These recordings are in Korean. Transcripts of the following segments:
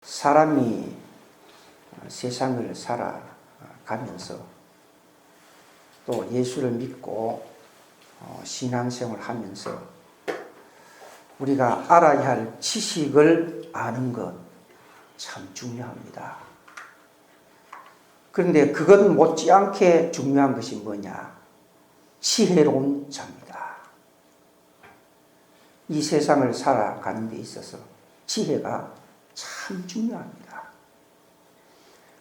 사람이 세상을 살아가면서 또 예수를 믿고 신앙생활을 하면서 우리가 알아야 할 지식을 아는 것 참 중요합니다. 그런데 그건 못지않게 중요한 것이 뭐냐? 지혜로운 자입니다. 이 세상을 살아가는 데 있어서 지혜가 참 중요합니다.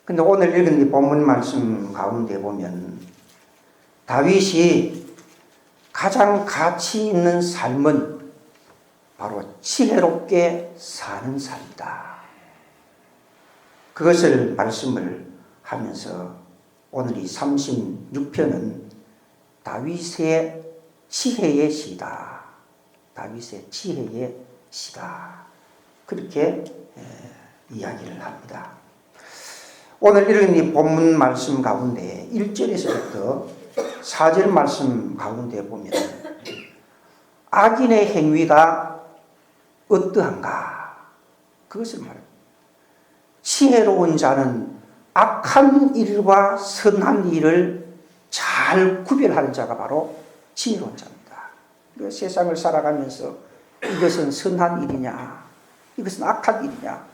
근데 오늘 읽은 이 본문 말씀 가운데 보면 다윗이 가장 가치 있는 삶은 바로 지혜롭게 사는 삶이다. 그것을 말씀을 하면서 오늘 이 36편은 다윗의 지혜의 시다. 다윗의 지혜의 시다. 그렇게 이야기를 합니다. 오늘 읽은 이 본문 말씀 가운데 1절에서부터 4절 말씀 가운데 보면 악인의 행위가 어떠한가? 그것을 말합니다. 지혜로운 자는 악한 일과 선한 일을 잘 구별하는 자가 바로 지혜로운 자입니다. 세상을 살아가면서 이것은 선한 일이냐, 이것은 악한 일이냐,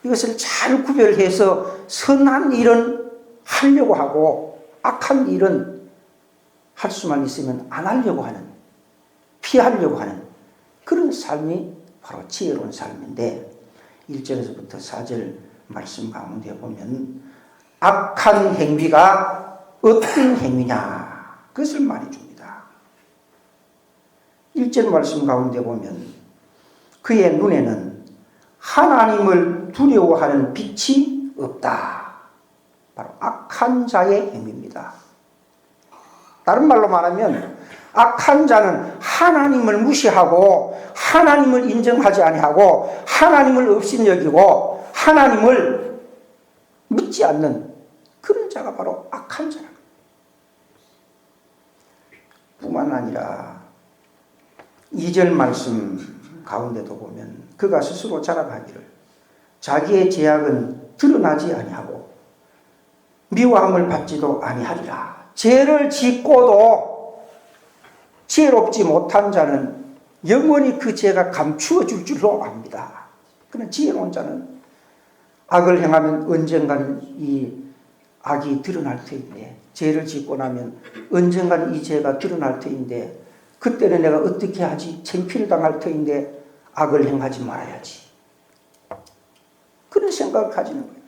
이것을 잘 구별해서 선한 일은 하려고 하고 악한 일은 할 수만 있으면 안 하려고 하는, 피하려고 하는 그런 삶이 바로 지혜로운 삶인데 1절에서부터 4절 말씀 가운데 보면 악한 행위가 어떤 행위냐 그것을 말해줍니다. 1절 말씀 가운데 보면 그의 눈에는 하나님을 두려워하는 빛이 없다. 바로 악한 자의 행위입니다. 다른 말로 말하면 악한 자는 하나님을 무시하고 하나님을 인정하지 아니하고 하나님을 없인 여기고 하나님을 믿지 않는 그런 자가 바로 악한 자라. 뿐만 아니라 2절 말씀 가운데도 보면 그가 스스로 자랑하기를 자기의 죄악은 드러나지 아니하고 미워함을 받지도 아니하리라. 죄를 짓고도 지혜롭지 못한 자는 영원히 그 죄가 감추어질 줄로 압니다. 그러나 지혜로운 자는 악을 행하면 언젠가는 이 악이 드러날 터인데, 죄를 짓고 나면 언젠가는 이 죄가 드러날 터인데 그때는 내가 어떻게 하지? 창피를 당할 터인데 악을 행하지 말아야지. 그런 생각을 가지는 거예요.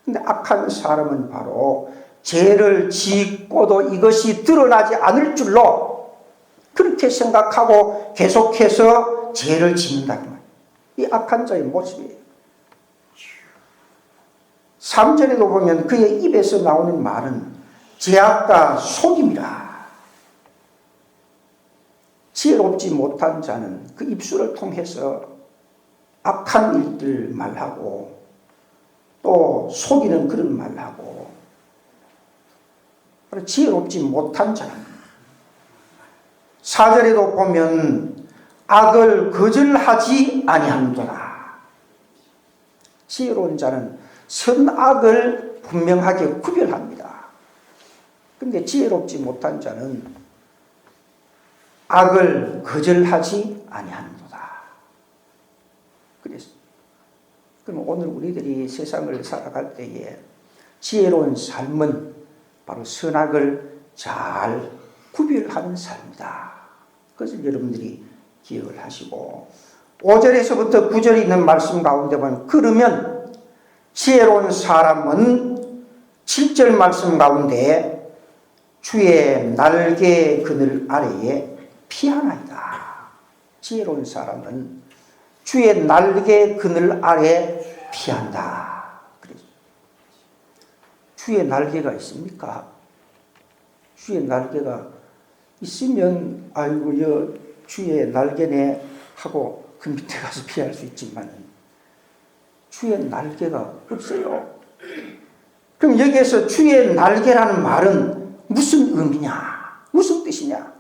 근데 악한 사람은 바로 죄를 짓고도 이것이 드러나지 않을 줄로 그렇게 생각하고 계속해서 죄를 짓는다는 말이에요. 이 악한 자의 모습이에요. 3절에도 보면 그의 입에서 나오는 말은 죄악과 속임이라. 지혜롭지 못한 자는 그 입술을 통해서 악한 일들 말하고 또 속이는 그런 말하고, 지혜롭지 못한 자는 4절에도 보면 악을 거절하지 아니하는도다. 지혜로운 자는 선악을 분명하게 구별합니다. 그런데 지혜롭지 못한 자는 악을 거절하지 아니하는도다. 그래서 그럼 오늘 우리들이 세상을 살아갈 때에 지혜로운 삶은 바로 선악을 잘 구별하는 삶이다. 그것을 여러분들이 기억을 하시고 5절에서부터 9절에 있는 말씀 가운데 보면 그러면 지혜로운 사람은 7절 말씀 가운데 주의 날개 그늘 아래에 피하나이다. 지혜로운 사람은 주의 날개 그늘 아래 피한다. 그래서 주의 날개가 있습니까? 주의 날개가 있으면 아이고 주의 날개네 하고 그 밑에 가서 피할 수 있지만 주의 날개가 없어요. 그럼 여기에서 주의 날개라는 말은 무슨 의미냐? 무슨 뜻이냐?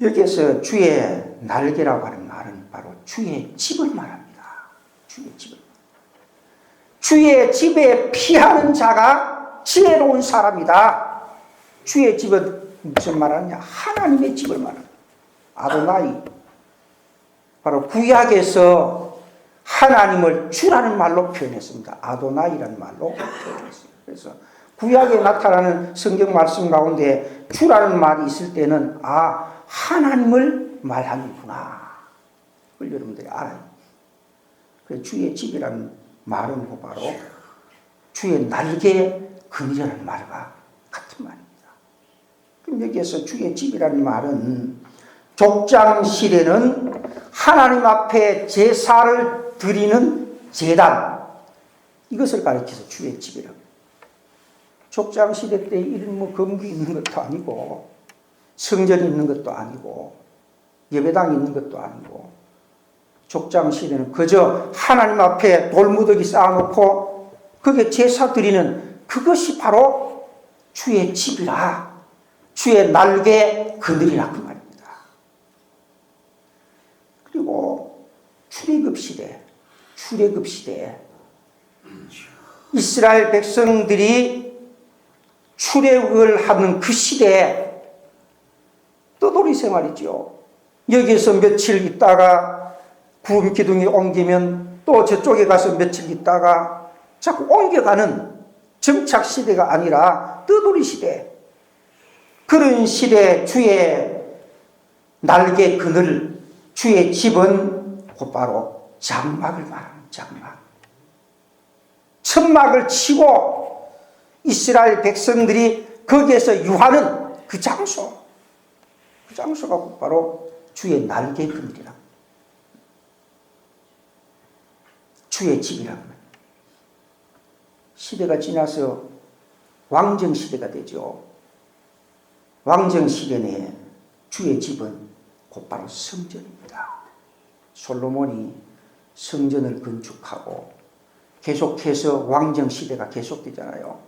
여기에서 주의 날개라고 하는 말은 바로 주의 집을 말합니다. 주의 집을. 주의 집에 피하는 자가 지혜로운 사람이다. 주의 집은 무슨 말하느냐? 하나님의 집을 말합니다. 아도나이. 바로 구약에서 하나님을 주라는 말로 표현했습니다. 아도나이라는 말로 표현했습니다. 그래서 구약에 나타나는 성경 말씀 가운데 주라는 말이 있을 때는 하나님을 말하는구나. 그걸 여러분들이 알아요. 그래서 주의 집이라는 말은 바로 주의 날개 그늘이라는 말과 같은 말입니다. 그럼 여기에서 주의 집이라는 말은 족장시대는 하나님 앞에 제사를 드리는 제단, 이것을 가리켜서 주의 집이라고. 족장시대 때 이런 건물이 있는 것도 아니고 성전이 있는 것도 아니고 예배당이 있는 것도 아니고, 족장시대는 그저 하나님 앞에 돌무더기 쌓아놓고 거기에 제사 드리는 그것이 바로 주의 집이라, 주의 날개 그늘이라 그 말입니다. 그리고 출애굽 시대 이스라엘 백성들이 출애굽을 하는 그 시대에 떠돌이 생활이죠. 여기에서 며칠 있다가 구름 기둥이 옮기면 또 저쪽에 가서 며칠 있다가 자꾸 옮겨가는 정착 시대가 아니라 떠돌이 시대. 그런 시대 주의 날개 그늘, 주의 집은 곧바로 장막을 말하는 장막. 천막을 치고 이스라엘 백성들이 거기에서 유하는 그 장소. 그 장소가 곧바로 주의 날개 그늘이라. 주의 집이라고 합니다. 시대가 지나서 왕정시대가 되죠. 왕정시대 내에 주의 집은 곧바로 성전입니다. 솔로몬이 성전을 건축하고 계속해서 왕정시대가 계속되잖아요.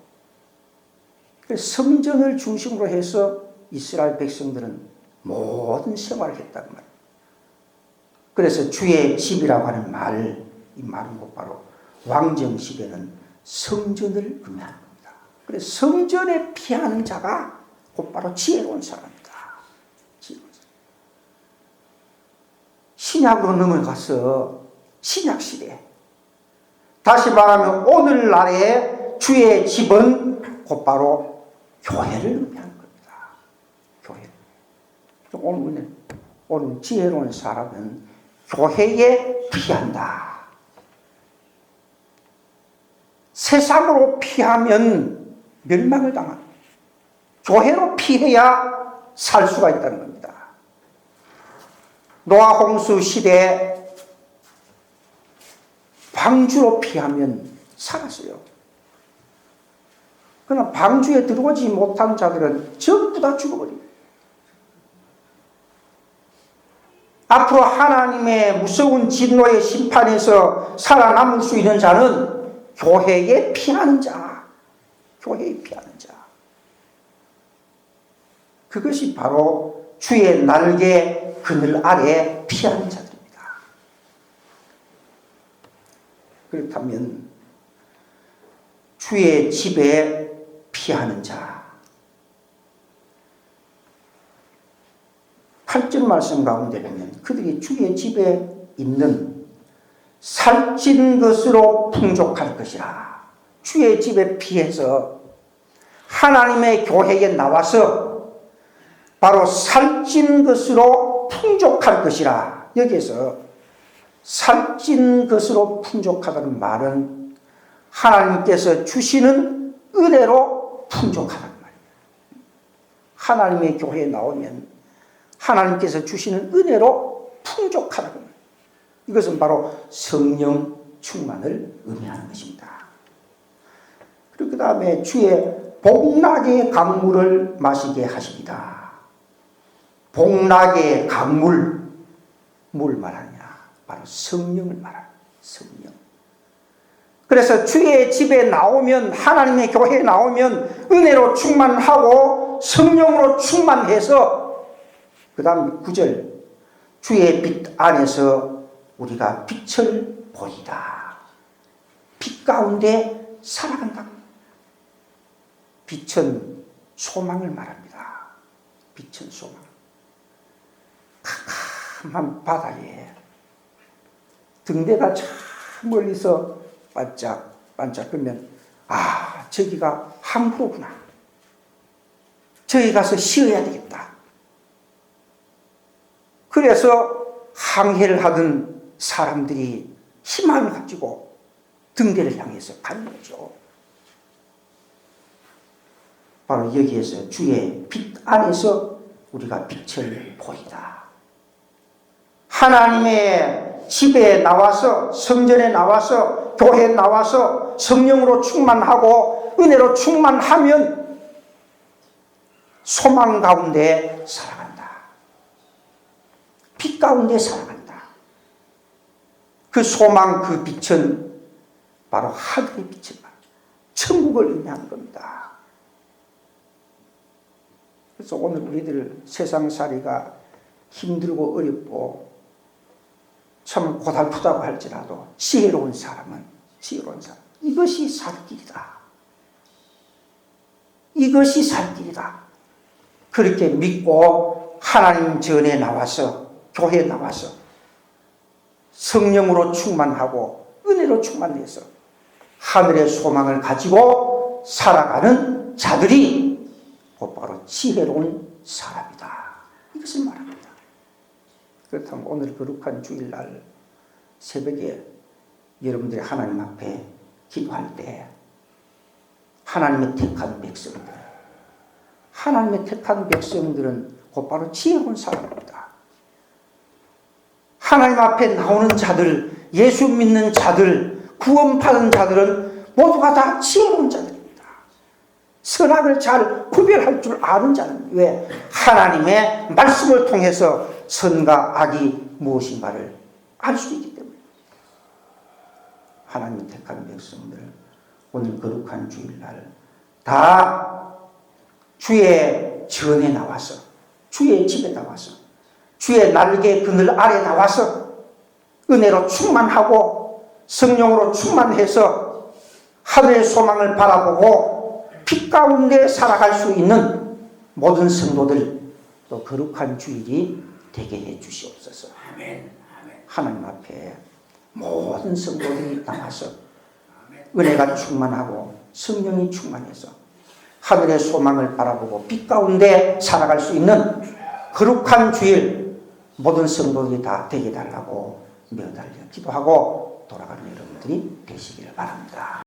그래서 성전을 중심으로 해서 이스라엘 백성들은 모든 생활을 했단 말이에요. 그래서 주의 집이라고 하는 말, 이 말은 곧바로 왕정시대는 성전을 의미하는 겁니다. 그래서 성전에 피하는 자가 곧바로 지혜로운 사람이다. 신약으로 넘어가서 신약시대. 다시 말하면 오늘날의 주의 집은 곧바로 교회를 의미하는 겁니다. 교회. 오늘 지혜로운 사람은 교회에 피한다. 세상으로 피하면 멸망을 당합니다. 교회로 피해야 살 수가 있다는 겁니다. 노아 홍수 시대에 방주로 피하면 살았어요. 그러나 방주에 들어오지 못한 자들은 전부 다 죽어버립니다. 앞으로 하나님의 무서운 진노의 심판에서 살아남을 수 있는 자는 교회에 피하는 자, 교회에 피하는 자. 그것이 바로 주의 날개 그늘 아래 피하는 자들입니다. 그렇다면 주의 집에 피하는 자. 8절 말씀 가운데 보면 그들이 주의 집에 있는 살찐 것으로 풍족할 것이라. 주의 집에 피해서 하나님의 교회에 나와서 바로 살찐 것으로 풍족할 것이라. 여기에서 살찐 것으로 풍족하다는 말은 하나님께서 주시는 은혜로 풍족하다는 말이에요. 하나님의 교회에 나오면 하나님께서 주시는 은혜로 풍족하다는 말이에요. 이것은 바로 성령 충만을 의미하는 것입니다. 그리고 그 다음에 주의 복락의 강물을 마시게 하십니다. 복락의 강물, 뭘 말하냐? 바로 성령을 말하는 성령. 그래서 주의 집에 나오면, 하나님의 교회에 나오면 은혜로 충만하고 성령으로 충만해서, 그 다음 9절, 주의 빛 안에서 우리가 빛을 보이다. 빛 가운데 살아간다. 빛은 소망을 말합니다. 빛은 소망. 캄캄한 바다에 등대가 저 멀리서 반짝반짝거리면 아, 저기가 항구로구나. 저기 가서 쉬어야 되겠다. 그래서 항해를 하던 사람들이 희망을 가지고 등대를 향해서 가는 거죠. 바로 여기에서 주의 빛 안에서 우리가 빛을 보이다. 하나님의 집에 나와서, 성전에 나와서, 교회에 나와서 성령으로 충만하고 은혜로 충만하면 소망 가운데 살아간다. 빛 가운데 살아간다. 그 소망, 그 빛은 바로 하늘의 빛이다. 천국을 의미하는 겁니다. 그래서 오늘 우리들 세상살이가 힘들고 어렵고 참 고달프다고 할지라도 지혜로운 사람, 이것이 살 길이다. 이것이 살 길이다. 그렇게 믿고 하나님 전에 나와서, 교회에 나와서 성령으로 충만하고 은혜로 충만해서 하늘의 소망을 가지고 살아가는 자들이 곧바로 지혜로운 사람이다. 이것을 말합니다. 그렇다면 오늘 거룩한 주일날 새벽에 여러분들이 하나님 앞에 기도할 때 하나님의 택한 백성들, 하나님의 택한 백성들은 곧바로 지혜로운 사람입니다. 하나님 앞에 나오는 자들, 예수 믿는 자들, 구원받은 자들은 모두가 다 지혜로운 자들입니다. 선악을 잘 구별할 줄 아는 자는 왜? 하나님의 말씀을 통해서 선과 악이 무엇인가를 알 수 있기 때문에. 하나님이 택한 백성들, 오늘 거룩한 주일날 다 주의 전에 나와서, 주의 집에 나와서, 주의 날개 그늘 아래 나와서 은혜로 충만하고 성령으로 충만해서 하늘의 소망을 바라보고 빛 가운데 살아갈 수 있는 모든 성도들, 또 거룩한 주일이 되게 해 주시옵소서. 하나님 앞에 모든 성도들이 나와서 은혜가 충만하고 성령이 충만해서 하늘의 소망을 바라보고 빛 가운데 살아갈 수 있는 거룩한 주일 모든 성도들이 다 되게 달라고 매달려 기도하고 돌아가는 여러분들이 되시기를 바랍니다.